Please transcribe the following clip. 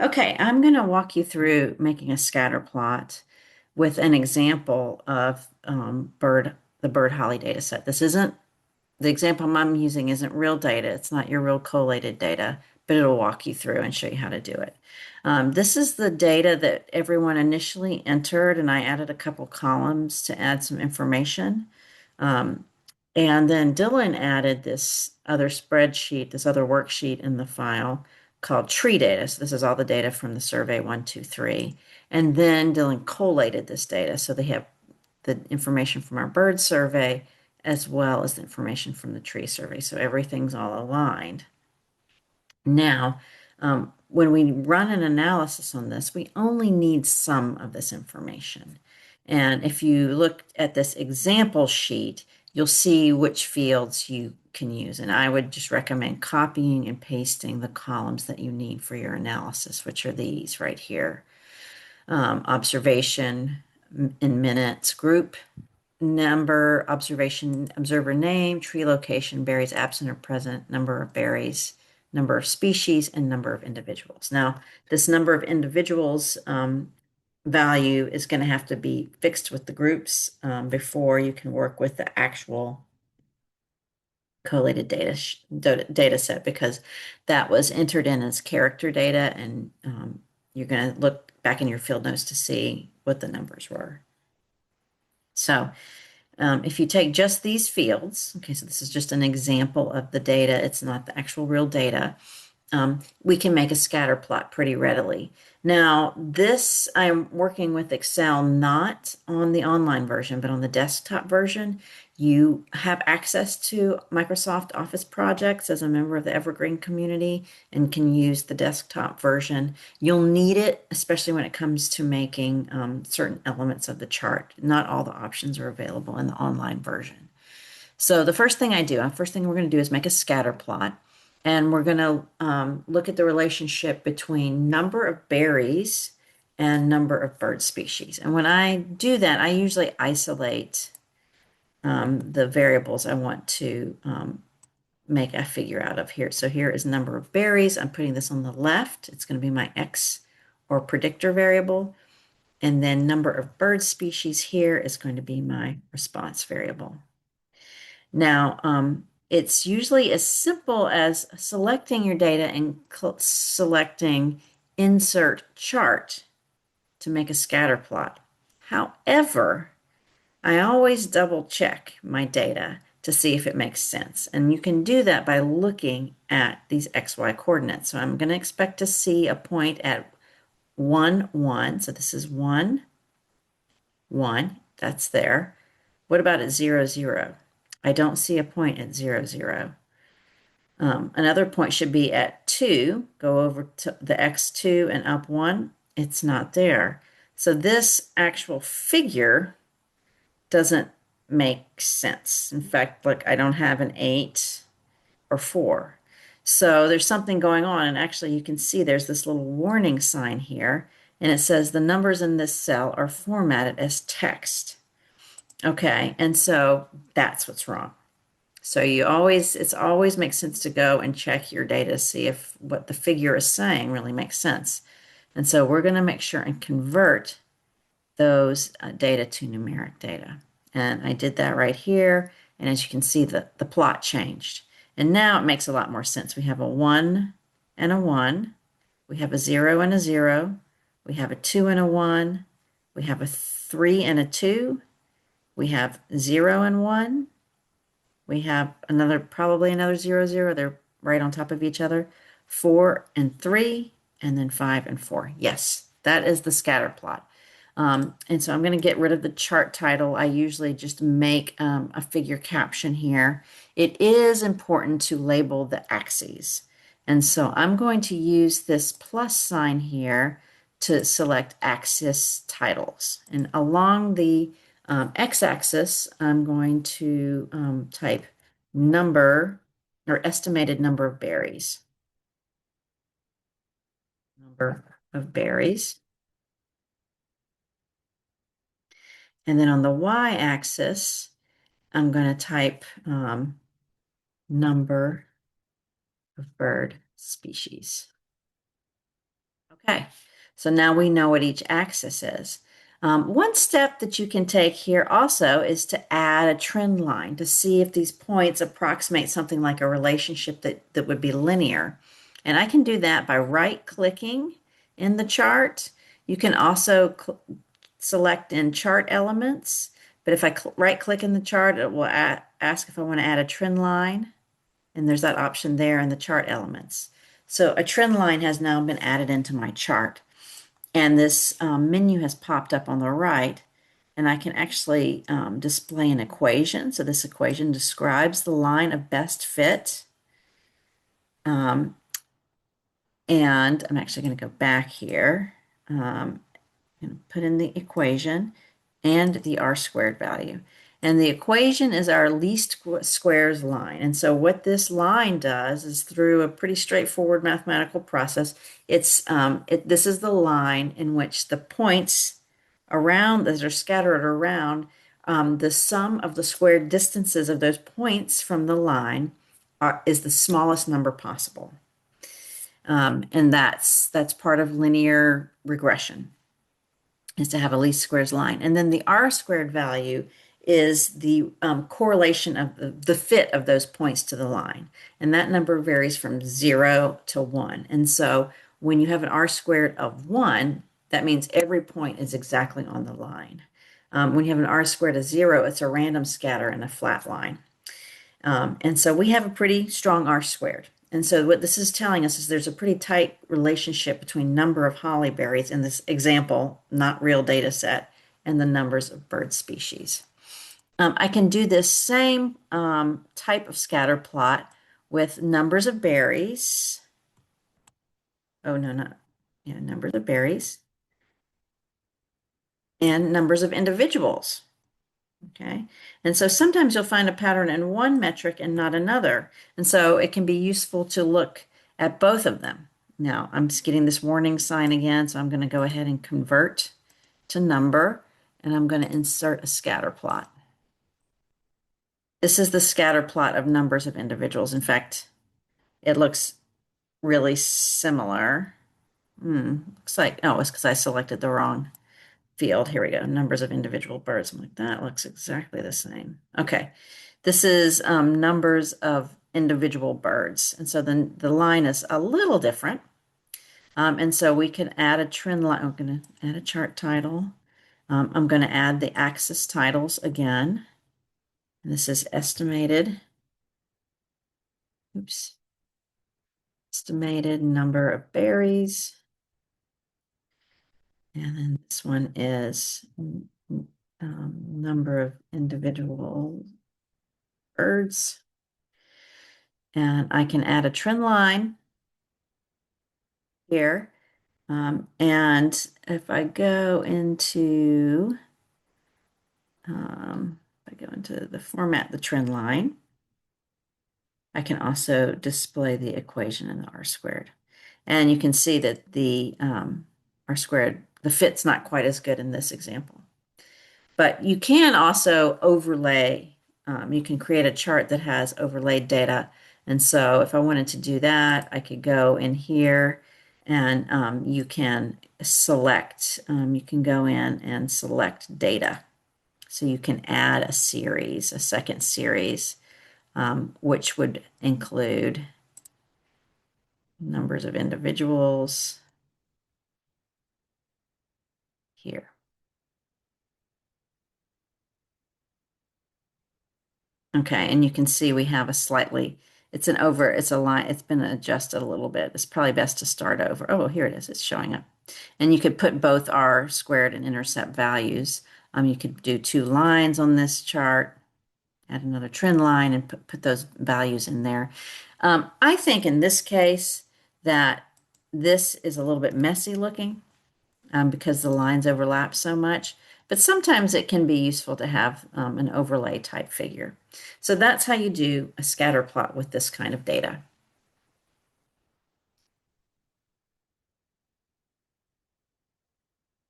Okay, I'm going to walk you through making a scatter plot with an example of the bird holly data set. This isn't the example I'm using isn't real data. It's not your real collated data, but it'll walk you through and show you how to do it. This is the data that everyone initially entered, and I added a couple columns to add some information. Um, and then Dylan added this other spreadsheet, this other worksheet in the file called tree data. So this is all the data from the survey 1, 2, 3. And then Dylan collated this data. So they have the information from our bird survey as well as the information from the tree survey. So everything's all aligned. Now, when we run an analysis on this, we only need some of this information. And if you look at this example sheet, you'll see which fields you can use. And I would just recommend copying and pasting the columns that you need for your analysis, which are these right here. Observation in minutes, group number, observation, observer name, tree location, berries absent or present, number of berries, number of species, and number of individuals. Now, this number of individuals value is going to have to be fixed with the groups before you can work with the actual collated data set because that was entered in as character data, and you're going to look back in your field notes to see what the numbers were. So if you take just these fields, okay, so this is just an example of the data, it's not the actual real data, we can make a scatter plot pretty readily. Now, this I'm working with Excel, not on the online version, but on the desktop version. You have access to Microsoft Office projects as a member of the Evergreen community and can use the desktop version. You'll need it, especially when it comes to making certain elements of the chart. Not all the options are available in the online version. So the first thing we're going to do is make a scatter plot. And we're going to look at the relationship between number of berries and number of bird species. And when I do that, I usually isolate the variables I want to make a figure out of here. So here is number of berries. I'm putting this on the left. It's going to be my X or predictor variable. And then number of bird species here is going to be my response variable. Now, it's usually as simple as selecting your data and selecting insert chart to make a scatter plot. However, I always double check my data to see if it makes sense. And you can do that by looking at these XY coordinates. So I'm going to expect to see a point at 1, 1. So this is 1, 1. That's there. What about at 0, 0? I don't see a point at 0, 0. Another point should be at 2. Go over to the x2 and up 1. It's not there. So this actual figure doesn't make sense. In fact, look, I don't have an 8 or 4. So there's something going on. And actually, you can see there's this little warning sign here. And it says the numbers in this cell are formatted as text. Okay, and so that's what's wrong. So it always makes sense to go and check your data to see if what the figure is saying really makes sense. And so we're going to make sure and convert those data to numeric data. And I did that right here. And as you can see, the plot changed. And now it makes a lot more sense. We have a 1 and a 1. We have a 0 and a 0. We have a 2 and a 1. We have a 3 and a 2. We have 0 and 1. We have probably another 0, 0. They're right on top of each other. 4 and 3, and then 5 and 4. Yes, that is the scatter plot. And so I'm going to get rid of the chart title. I usually just make a figure caption here. It is important to label the axes. And so I'm going to use this plus sign here to select axis titles. And along the x-axis, I'm going to type number or estimated number of berries. Number of berries. And then on the y-axis, I'm going to type number of bird species. Okay, so now we know what each axis is. One step that you can take here also is to add a trend line to see if these points approximate something like a relationship that would be linear. And I can do that by right-clicking in the chart. You can also select in chart elements, but if I right-click in the chart, it will ask if I want to add a trend line, and there's that option there in the chart elements. So a trend line has now been added into my chart. And this menu has popped up on the right, and I can actually display an equation. So this equation describes the line of best fit. Um, and I'm actually going to go back here and put in the equation and the r squared value. And the equation is our least squares line. And so what this line does is through a pretty straightforward mathematical process, this is the line in which the points around that are scattered around, the sum of the squared distances of those points from the line is the smallest number possible. And that's part of linear regression, is to have a least squares line. And then the r squared value is the correlation of the fit of those points to the line. And that number varies from 0 to 1. And so when you have an r squared of 1, that means every point is exactly on the line. When you have an r squared of 0, it's a random scatter in a flat line. And so we have a pretty strong r squared. And so what this is telling us is there's a pretty tight relationship between number of holly berries in this example, not real data set, and the numbers of bird species. I can do this same type of scatter plot with numbers of berries. Oh, no, not, yeah, numbers of berries and numbers of individuals. Okay. And so sometimes you'll find a pattern in one metric and not another. And so it can be useful to look at both of them. Now, I'm just getting this warning sign again, so I'm going to go ahead and convert to number, and I'm going to insert a scatter plot. This is the scatter plot of numbers of individuals. In fact, it looks really similar. Looks like, oh, it's because I selected the wrong field. Here we go. Numbers of individual birds. I'm like, that looks exactly the same. Okay. This is numbers of individual birds. And so then the line is a little different. And so we can add a trend line. I'm going to add a chart title. I'm going to add the axis titles again. And this is estimated. Oops. Estimated number of berries. And then this one is number of individual birds. And I can add a trend line here. And if I go into, the format, the trend line, I can also display the equation in the r squared. And you can see that the r squared, the fit's not quite as good in this example. But you can also overlay, you can create a chart that has overlaid data. And so if I wanted to do that, I could go in here and you can select, you can go in and select data. So you can add a series, a second series, which would include numbers of individuals here. Okay, and you can see we have a slightly, it's a line, it's been adjusted a little bit. It's probably best to start over. Oh, here it is, it's showing up. And you could put both r squared and intercept values. You could do two lines on this chart, add another trend line and put those values in there. I think in this case that this is a little bit messy looking because the lines overlap so much. But sometimes it can be useful to have an overlay type figure. So that's how you do a scatter plot with this kind of data.